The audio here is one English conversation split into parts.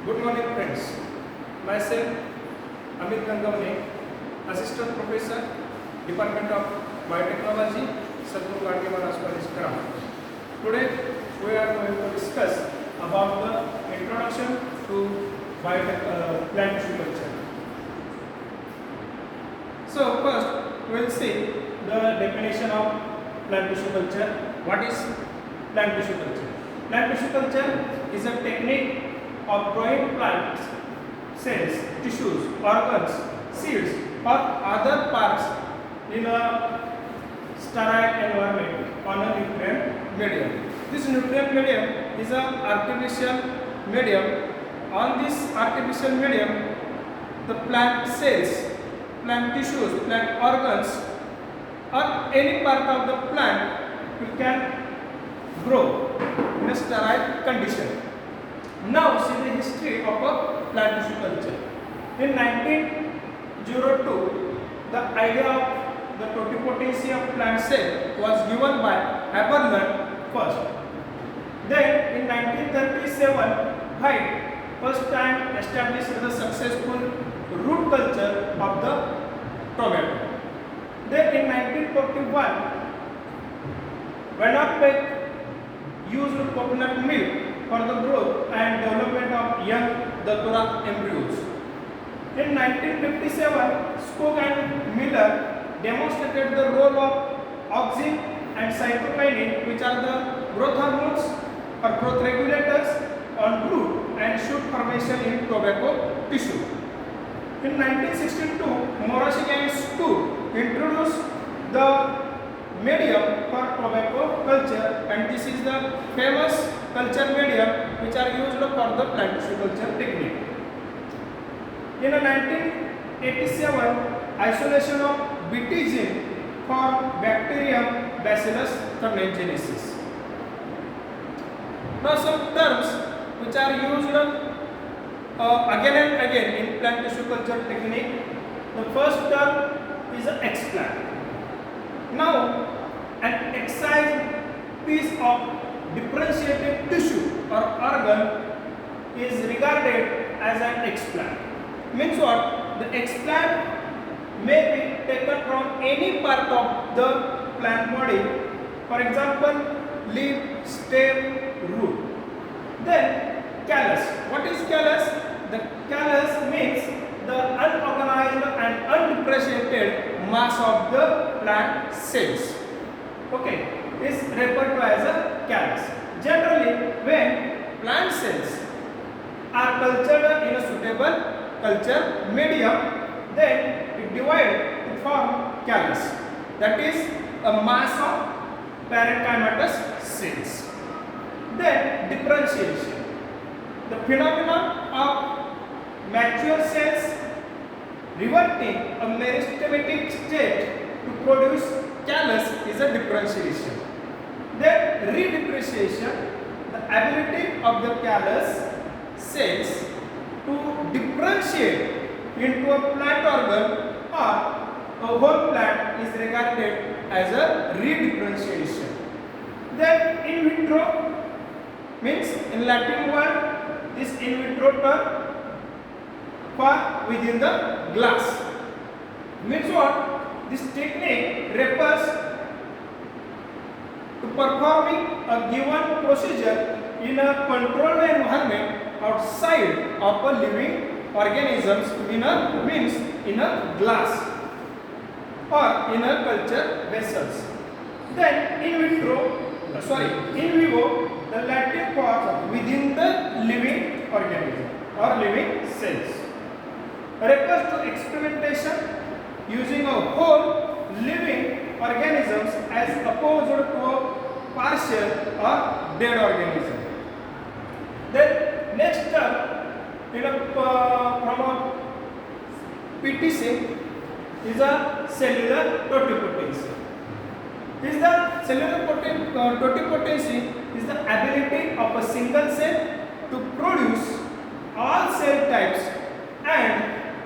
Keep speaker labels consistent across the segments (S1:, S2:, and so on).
S1: Good morning, friends. Myself, Amit Gangavane, Assistant Professor, Department of Biotechnology, Sadhguru Gandhi Maharaj College, Karam. Today, we are going to discuss about the introduction to plant tissue culture. So, first, we will see the definition of plant tissue culture. What is plant tissue culture? Plant tissue culture is a technique of growing plant cells, tissues, organs, seeds, or other parts in a sterile environment on a nutrient medium. This nutrient medium is an artificial medium. On this artificial medium, the plant cells, plant tissues, plant organs, or any part of the plant can grow in a sterile condition. Now see the history of a plant tissue culture. In 1902, the idea of the totipotency of plant cell was given by Haberland first. Then in 1937, White first time established the successful root culture of the tomato. Then in 1941, Van Beck used coconut milk for the growth and development of young datura embryos. In 1957, Skog and Miller demonstrated the role of auxin and cytokinin, which are the growth hormones or growth regulators, on root and shoot formation in tobacco tissue. In 1962, Morashik and Skog introduced the medium for tobacco culture, and this is the famous culture medium which are used for the plant tissue culture technique. In 1987, isolation of Bt gene for bacterium Bacillus thuringiensis. Now some terms which are used again and again in plant tissue culture technique. The first term is explant. Now, an excised piece of differentiated tissue or organ is regarded as an explant. Means what? The explant may be taken from any part of the plant body. For example, leaf, stem, root. Then callus. What is callus? The callus means the unorganized and undifferentiated mass of the plant cells. Okay, is referred to as a callus. Generally, when plant cells are cultured in a suitable culture medium, then it divides to form callus. That is a mass of parenchymatous cells. Then differentiation. The phenomenon of mature cells reverting a meristematic state to produce callus is a differentiation. Then redifferentiation, the ability of the callus cells to differentiate into a plant organ or a whole plant is regarded as a redifferentiation. Then in vitro means in Latin word, this in vitro term for within the glass. Means what? This technique refers to performing a given procedure in a controlled environment outside of a living organisms in a glass or in a culture vessels. Then in vivo, the Latin for within the living organism or living cells, refers to experimentation using a whole living organisms as opposed to a partial or dead organism. Then next term from a PTC is a cellular totipotency. Is the cellular totipotency is the ability of a single cell to produce all cell types and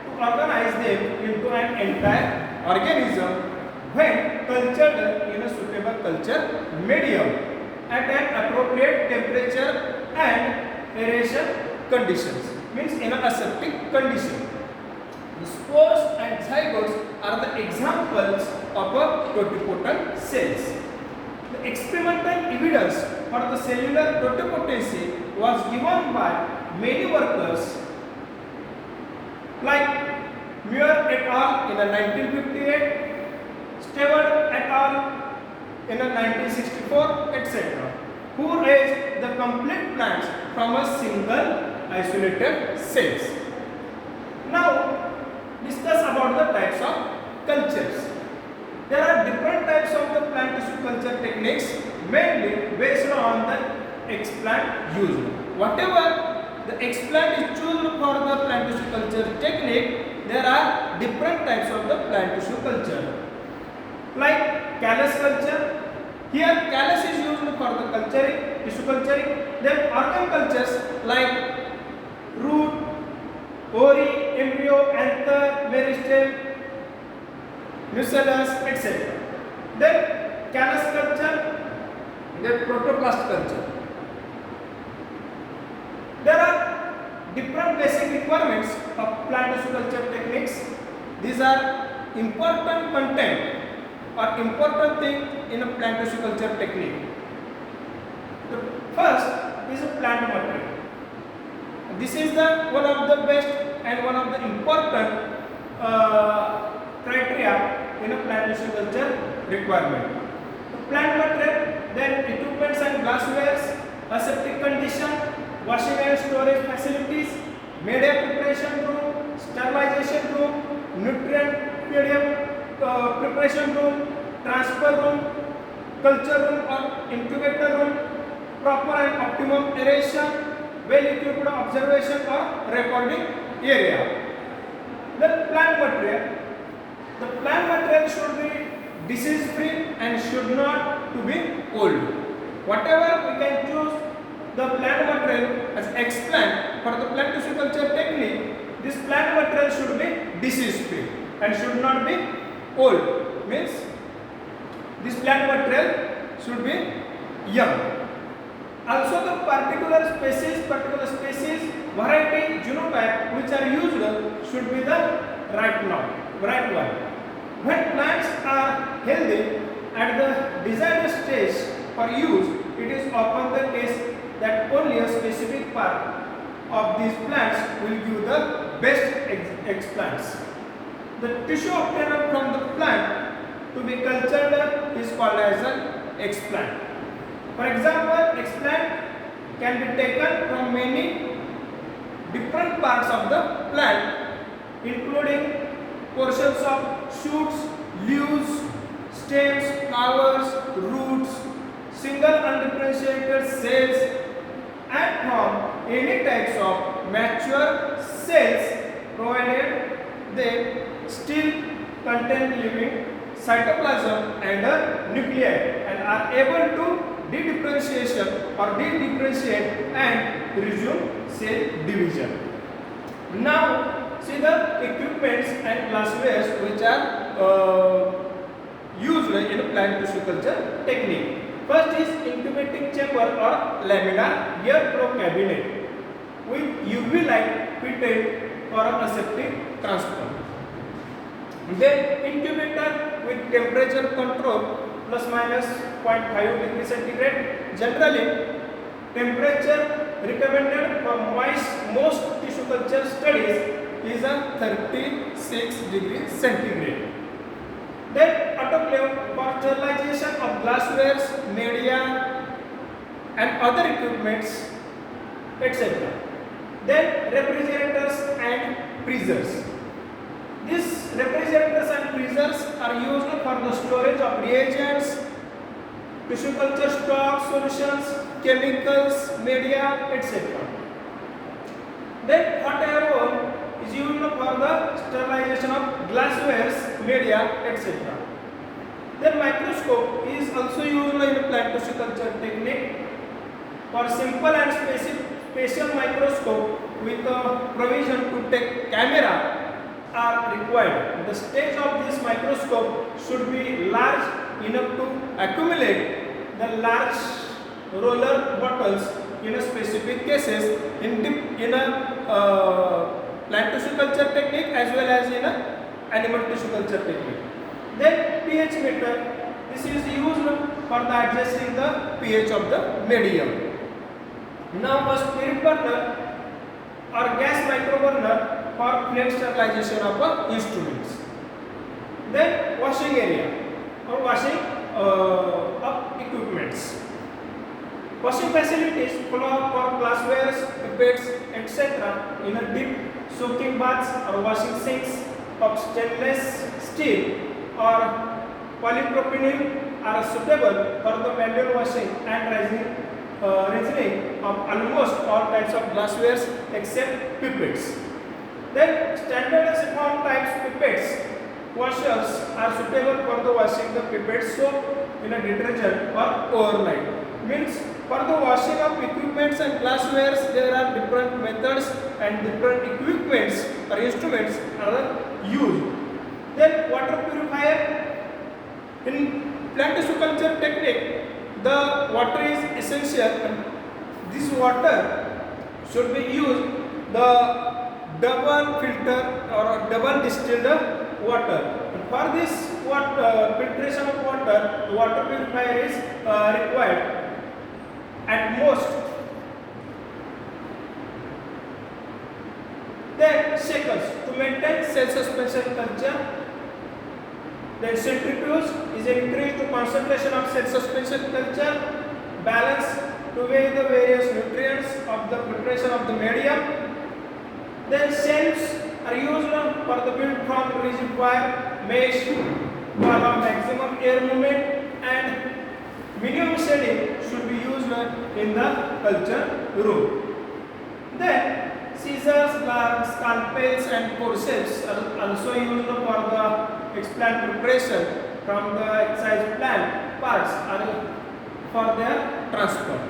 S1: to organize them into an entire organism when cultured in a suitable culture medium at an appropriate temperature and aeration conditions. means in an aseptic condition. The spores and zygotes are the examples of a totipotent cells. The experimental evidence for the cellular totipotency was given by many workers like Muir et al. In 1958, Stewart et al. In 1964, etc., who raised the complete plants from a single isolated cells. Now, discuss about the types of cultures. There are different types of the plant tissue culture techniques, mainly based on the explant used. Whatever the explant is chosen for the plant tissue culture technique, there are different types of the plant tissue culture. Like callus culture, here callus is used for the culturing, tissue culturing. Then organ cultures like root, ori, embryo, anther, meristem, nucellus, etc. Then callus culture, then protoplast culture. There are different basic requirements of plant tissue culture techniques. These are important content or important thing in a plant tissue culture technique. The first is a plant material. This is the one of the best and one of the important criteria in a plant tissue culture requirement. The plant material, then equipments and glasswares, aseptic condition, washing and storage facilities, media preparation room, sterilization room, nutrient medium preparation room, transfer room, culture room or incubator room, proper and optimum aeration, well-equipped observation or recording area. The plant material should be disease-free and should not to be old. Whatever we can choose the plant material as explant for the plant tissue culture technique, this plant material should be disease-free and should not be old. Means this plant material should be young. Also the particular species, variety, genotype which are used should be the right one. When plants are healthy at the desired stage for use, it is often the case that only a specific part of these plants will give the best explants. The tissue obtained from the plant to be cultured is called as an explant. For example, explant can be taken from many different parts of the plant, including portions of shoots, leaves, stems, flowers, roots, single undifferentiated cells, and from any types of mature cells, provided they still contain living cytoplasm and a nuclei and are able to dedifferentiate and resume cell division. Now see the equipments and glasswares which are used in plant tissue culture technique. First is incubating chamber or laminar air flow cabinet with UV light fitted for aseptic transport. Then incubator with temperature control plus minus 0.5 degree centigrade. Generally, temperature recommended for most tissue culture studies is a 36 degree centigrade. Then autoclave for sterilization of glasswares, media and other equipments, etc. Then refrigerators and freezers. These refrigerators and freezers are used for the storage of reagents, tissue culture stock, solutions, chemicals, media, etc. Then hot air oven is used for the sterilization of glasswares, media, etc. Then microscope is also used in plant tissue culture technique. For simple and spatial microscope with a provision to take camera are required. The stage of this microscope should be large enough to accumulate the large roller bottles in a specific cases in a plant tissue culture technique as well as in a animal tissue culture technique. Then pH meter, this is used for the adjusting the pH of the medium. Now a spirit burner or gas microburner for flame sterilization of instruments. Then washing area or washing of equipments. Washing facilities for glasswares, pipettes, etc. in a deep soaking baths or washing sinks of stainless steel or polypropylene are suitable for the manual washing and rinsing of almost all types of glasswares except pipettes. Then standard siphon types pipettes washers are suitable for the washing the pipette soap in a detergent or overnight. Means for the washing of equipments and glasswares there are different methods and different equipments or instruments are used. Then water purifier. In plant tissue culture technique, the water is essential and this water should be used the double filter or double distilled water. And for this filtration of water, the water purifier is required at most. Then shakers to maintain cell suspension culture. Then centrifuge is increased to concentration of cell suspension culture, balance to weigh the various nutrients of the preparation of the medium. Then shelves are used for the build from rigid wire mesh for maximum air movement, and minimum shading should be used in the culture room. Then scissors, scalpels and forceps are also used for the explant preparation from the excised plant parts for their transport.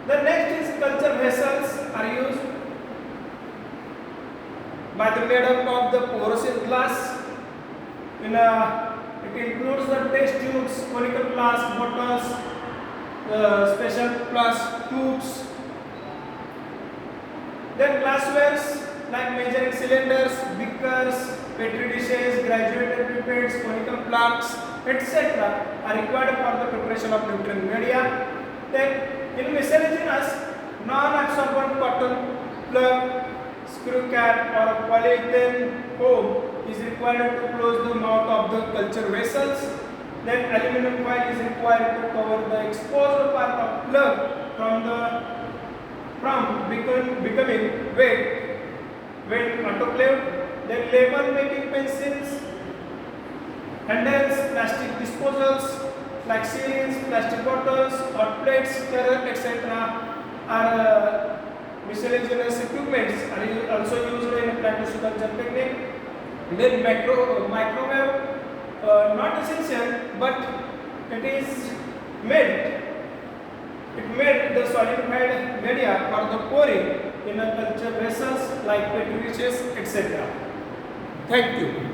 S1: The next is culture vessels are used by the made up of the porous glass. It includes the test tubes, conical flask, bottles, special flask tubes. Then glasswares like measuring cylinders, beakers, petri dishes, graduated pipettes, conical flasks, etc. are required for the preparation of nutrient media. Then in miscellaneous, non-absorbent cotton plug, screw cap or polyethylene foam is required to close the mouth of the culture vessels. Then aluminum foil is required to cover the exposed part of plug from becoming wet when autoclaved. Then label making pencils, handles, plastic disposals like syringes, plastic bottles, hot plates, etc. are miscellaneous equipments are also used in plant tissue culture technique. Then microwave, not essential, but it is made. It made the solidified media for the pouring in a culture vessels like petri dishes, etc. Thank you.